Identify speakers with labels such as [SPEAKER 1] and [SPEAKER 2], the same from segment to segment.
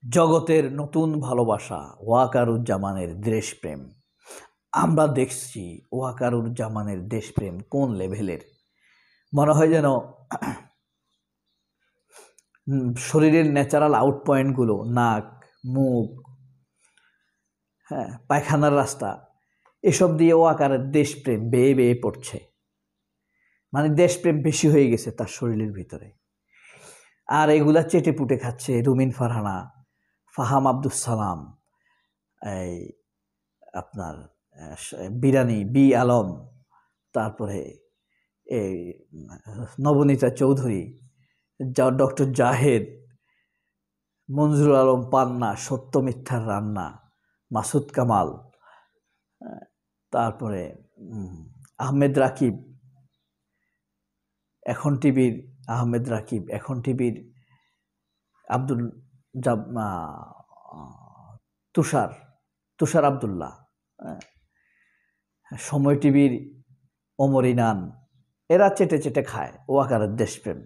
[SPEAKER 1] জগতের নতুন ভালোবাসা ওয়াকারুজ্জামানের দেশপ্রেম। আমরা দেখছি ওয়াকারুজ্জামানের দেশপ্রেম কোন লেভেলের। মনে হয় যেন শরীরের ন্যাচারাল আউট পয়েন্টগুলো, নাক, মুখ, পায়খানার রাস্তা, এসব দিয়ে ওয়াকারের দেশপ্রেম বেয়ে বেয়ে পড়ছে। মানে দেশপ্রেম বেশি হয়ে গেছে তার শরীরের ভিতরে। আর এগুলা চেটে পুটে খাচ্ছে রুমিন ফারহানা, ফাহাম আব্দুস সালাম, এই আপনার বিরানি বি আলম, তারপরে এই নবনীতা চৌধুরী, ডক্টর জাহেদ, মঞ্জুর আলম পান্না, সত্য মিথ্যার রান্না, মাসুদ কামাল, তারপরে আহমেদ রাকিব, এখন টিভির আহমেদ রাকিব, এখন টিভির আব্দুল তুষার আব্দুল্লাহ, সময় টিভির ওমর ইনান, এরা চেটে চেটে খায় ওয়াকারের দেশপ্রেম।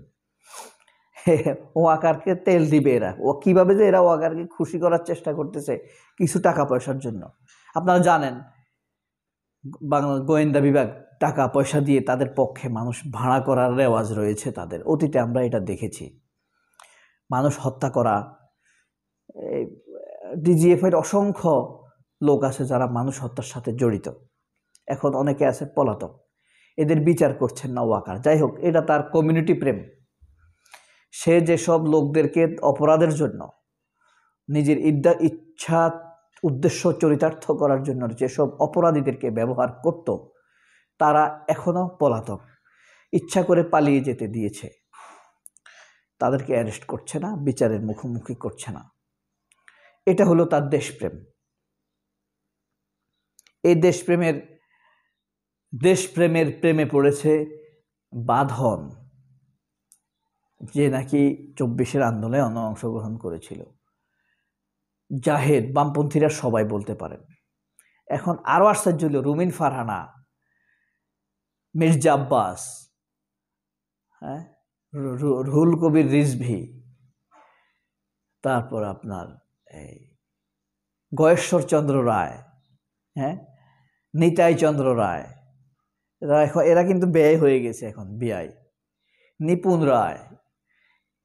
[SPEAKER 1] ওয়াকারকে তেল দিবে এরা। ও কিভাবে যে এরা ওয়াকারকে খুশি করার চেষ্টা করতেছে কিছু টাকা পয়সার জন্য। আপনারা জানেন বাংলা গোয়েন্দা বিভাগ টাকা পয়সা দিয়ে তাদের পক্ষে মানুষ ভাড়া করার রেওয়াজ রয়েছে তাদের। অতীতে আমরা এটা দেখেছি। মানুষ হত্যা করা, ডিজিএফের অসংখ্য লোক আছে যারা মানুষ হত্যার সাথে জড়িত। এখন অনেকে আছে পলাতক, এদের বিচার করছেন না ওয়াকার। যাই হোক, এটা তার কমিউনিটি প্রেম। সে যেসব লোকদেরকে অপরাধের জন্য নিজের ইচ্ছা উদ্দেশ্য চরিতার্থ করার জন্য যেসব অপরাধীদেরকে ব্যবহার করত, তারা এখনো পলাতক, ইচ্ছা করে পালিয়ে যেতে দিয়েছে। তাদেরকে অ্যারেস্ট করছে না, বিচারের মুখোমুখি করছে না। এটা হলো তার দেশপ্রেম। এই দেশপ্রেমের প্রেমে পড়েছে বাঁধন, যে নাকি 24-এর আন্দোলনে অংশগ্রহণ করেছিল। জাহেদ, বামপন্থীরা সবাই বলতে পারেন। এখন আরো আশ্চর্য হল রুমিন ফারহানা, মির্জা আব্বাস, রুহুল কবির রিজভী, তারপর আপনার এই গয়েশ্বর চন্দ্র রায়, নিতাই চন্দ্র রায়, এরা কিন্তু ব্যয় হয়ে গেছে এখন, বিআই নিপুণ রায়,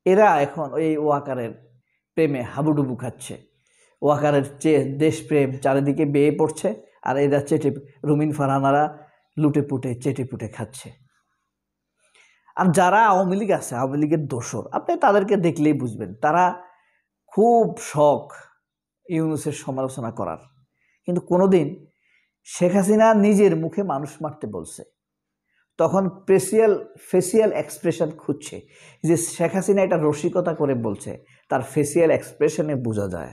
[SPEAKER 1] এরা এখন ওই ওয়াকারের প্রেমে হাবুডুবু খাচ্ছে। ওয়াকারের দেশপ্রেম চারিদিকে বেয়ে পড়ছে, আর এরা রুমিন ফারহানারা লুটে পুটে চেটে পুটে খাচ্ছে। আর যারা আওয়ামী লীগ আছে, আওয়ামী লীগের দোসর, আপনি তাদেরকে দেখলেই বুঝবেন তারা খুব শখ ইউনূসের সমালোচনা করার। কিন্তু কোনোদিন শেখ হাসিনা নিজের মুখে মানুষ মারতে বলছে, তখন ফেসিয়াল এক্সপ্রেশন খুঁজছে যে শেখ হাসিনা এটা রসিকতা করে বলছে, তার ফেসিয়াল এক্সপ্রেশনে বোঝা যায়।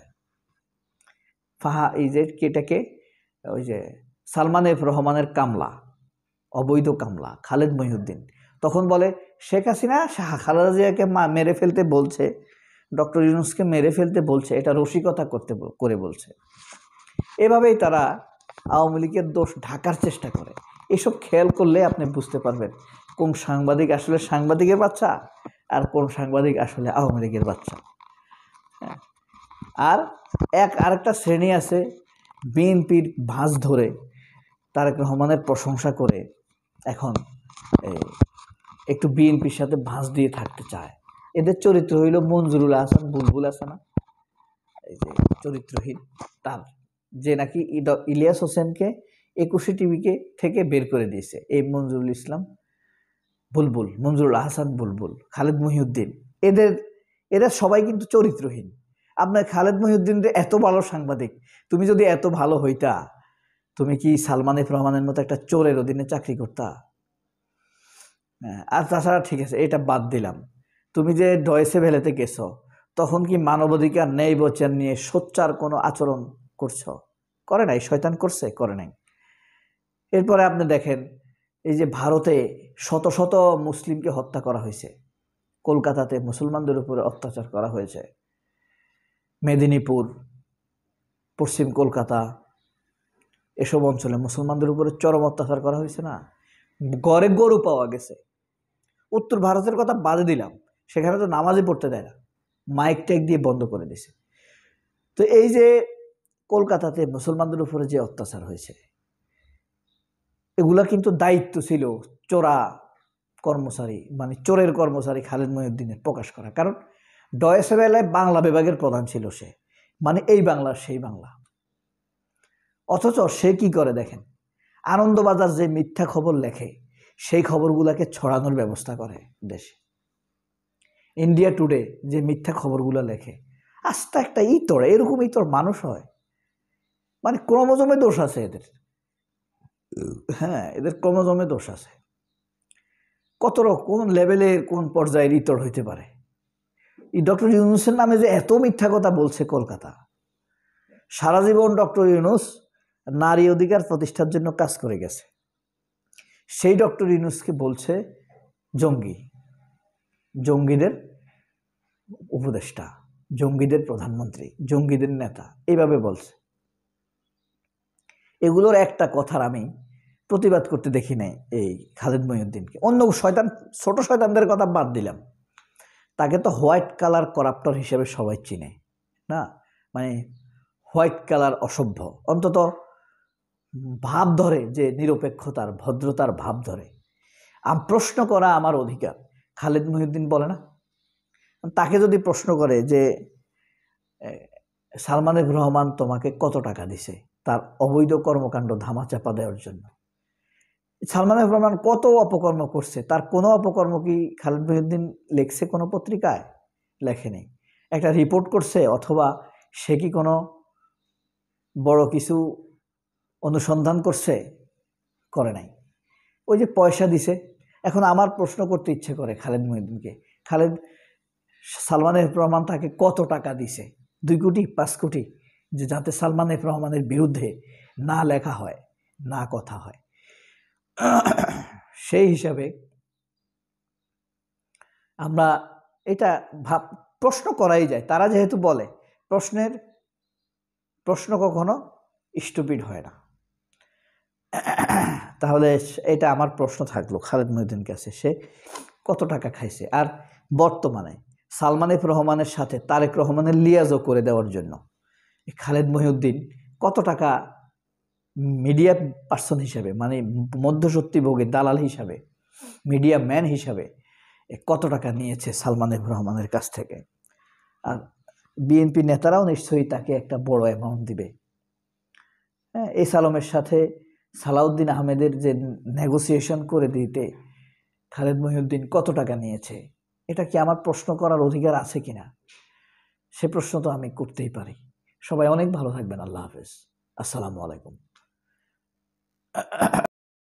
[SPEAKER 1] এই যে কেটাকে ওই যে সালমান এফ রহমানের কামলা, অবৈধ কামলা খালেদ মহিউদ্দিন, তখন বলে শেখ হাসিনা খালেদা জিয়াকে মেরে ফেলতে বলছে, ডক্টর ইউনূসকে মেরে ফেলতে বলছে, এটা রসিকতা করে বলছে। এভাবেই তারা আওয়ামী লীগের দোষ ঢাকার চেষ্টা করে। এসব খেয়াল করলে আপনি বুঝতে পারবেন কোন সাংবাদিক আসলে সাংবাদিকের বাচ্চা আর কোন সাংবাদিক আসলে আওয়ামী লীগের বাচ্চা। আর আরেকটা শ্রেণী আছে বিএনপির ভাঁজ ধরে তারেক রহমানের প্রশংসা করে এখন একটু বিএনপির সাথে ভাঁজ দিয়ে থাকতে চায়। এদের চরিত্র হইল মঞ্জুরুল আহসান বুলবুল আছে না, এই যে চরিত্রহীন, তার যে নাকি ইলিয়াস হোসেনকে 21 টিভিকে থেকে বের করে দিয়েছে। এই মঞ্জুরুল ইসলাম বুলবুল, মঞ্জুরুল আহসান বুলবুল, খালেদ মহিউদ্দিন, এরা সবাই কিন্তু চরিত্রহীন। আপনার খালেদ মহিউদ্দিন এত ভালো সাংবাদিক, তুমি যদি এত ভালো হইতা, তুমি কি সালমান এফ রহমানের মতো একটা চোরের অধীনে চাকরি করতা? আর তাছাড়া ঠিক আছে, এটা বাদ দিলাম, তুমি যে ডয়েসে ভেলেতে গেছো, তখন কি মানবাধিকার ন্যায় বিচার নিয়ে সোচ্চার কোনো আচরণ করছো? করে নাই। শয়তান করছে? করে নাই। এরপরে আপনি দেখেন এই যে ভারতে শত শত মুসলিমকে হত্যা করা হয়েছে, কলকাতাতে মুসলমানদের উপরে অত্যাচার করা হয়েছে, মেদিনীপুর, পশ্চিম কলকাতা, এসব অঞ্চলে মুসলমানদের উপরে চরম অত্যাচার করা হয়েছে না? গড়ে গরু পাওয়া গেছে। উত্তর ভারতের কথা বাদে দিলাম, সেখানে তো নামাজই পড়তে দেয় না, মাইক ট্যাগ দিয়ে বন্ধ করে দিছে। তো এই যে কলকাতাতে মুসলমানদের উপরে যে অত্যাচার হয়েছে, এগুলা কিন্তু দায়িত্ব ছিল চোরা কর্মচারী, মানে চোরের কর্মচারী খালেদ মহিউদ্দিনের প্রকাশ করা। কারণ ডয়েচে ভেলায় বাংলা বিভাগের প্রধান ছিল সে, মানে এই বাংলার সেই বাংলা। অথচ সে কি করে দেখেন, আনন্দবাজার যে মিথ্যা খবর লেখে সেই খবরগুলোকে ছড়ানোর ব্যবস্থা করে দেশে। ইন্ডিয়া টুডে যে মিথ্যা খবরগুলো লেখে, আস্তে একটা ইতর, এরকম ইতর মানুষ হয়, মানে ক্রোমোজোমে দোষ আছে এদের। হ্যাঁ, এদের ক্রোমোজোমে দোষ আছে। কোন লেভেলের কোন পর্যায়ের ইতর হইতে পারে। এই ডক্টর ইউনূসের নামে যে এত মিথ্যা কথা বলছে কলকাতা, সারা জীবন ডক্টর ইউনূস নারী অধিকার প্রতিষ্ঠার জন্য কাজ করে গেছে, সেই ডক্টর ইউনূসকে বলছে জঙ্গি, জঙ্গিদের উপদেষ্টা, জঙ্গিদের প্রধানমন্ত্রী, জঙ্গিদের নেতা, এইভাবে বলছে। এগুলোর একটা কথার আমি প্রতিবাদ করতে দেখি নাই এই খালেদ মহিউদ্দিনকে। অন্য শয়তান, ছোট শয়তানদের কথা বাদ দিলাম, তাকে তো হোয়াইট কালার করাপ্টর হিসেবে সবাই চিনে না, মানে হোয়াইট কালার অসভ্য, অন্তত ভাব ধরে যে নিরপেক্ষতার ভদ্রতার ভাব ধরে। প্রশ্ন করা আমার অধিকার, খালেদ মহিউদ্দিন বলে না। তাকে যদি প্রশ্ন করে যে সালমান এফ রহমান তোমাকে কত টাকা দিছে তার অবৈধ কর্মকাণ্ড ধামাচাপা দেওয়ার জন্য, সালমান এফ রহমান কত অপকর্ম করছে, তার কোনো অপকর্ম কি খালেদ মহিউদ্দিন লেখছে কোনো পত্রিকায়? লেখেনি। একটা রিপোর্ট করছে, অথবা সে কি কোনো বড় কিছু অনুসন্ধান করছে? করে নাই। ওই যে পয়সা দিছে। এখন আমার প্রশ্ন করতে ইচ্ছে করে খালেদ মহিউদ্দিনকে, সালমান এফ রহমান তাকে কত টাকা দিছে? 2 কোটি 5 কোটি, যে যাতে সালমান এফ রহমানের বিরুদ্ধে না লেখা হয়, না কথা হয়। সেই হিসাবে আমরা এটা প্রশ্ন করাই যায়। তারা যেহেতু বলে, প্রশ্ন কখনো স্টুপিড হয় না। তাহলে এটা আমার প্রশ্ন থাকলো খালেদ মহিউদ্দিনের কাছে, সে কত টাকা খাইছে? আর বর্তমানে সালমান এফ রহমানের সাথে তারেক রহমানের লিয়াজও করে দেওয়ার জন্য খালেদ মহিউদ্দিন কত টাকা মিডিয়া পার্সন হিসাবে, মানে মধ্যস্বত্বভোগী দালাল হিসাবে, মিডিয়া ম্যান হিসাবে কত টাকা নিয়েছে সালমান এফ রহমানের কাছ থেকে? আর বিএনপি নেতারাও নিশ্চয়ই তাকে একটা বড় অ্যামাউন্ট দিবে। হ্যাঁ, এই সালমের সাথে সালাউদ্দিন আহমেদের যে নেগোসিয়েশন করে দিতে খালেদ মহিউদ্দিন কত টাকা নিয়েছে, এটা কি আমার প্রশ্ন করার অধিকার আছে কিনা? সে প্রশ্ন তো আমি করতেই পারি। সবাই অনেক ভালো থাকবেন। আল্লাহ হাফেজ। আসসালামু আলাইকুম।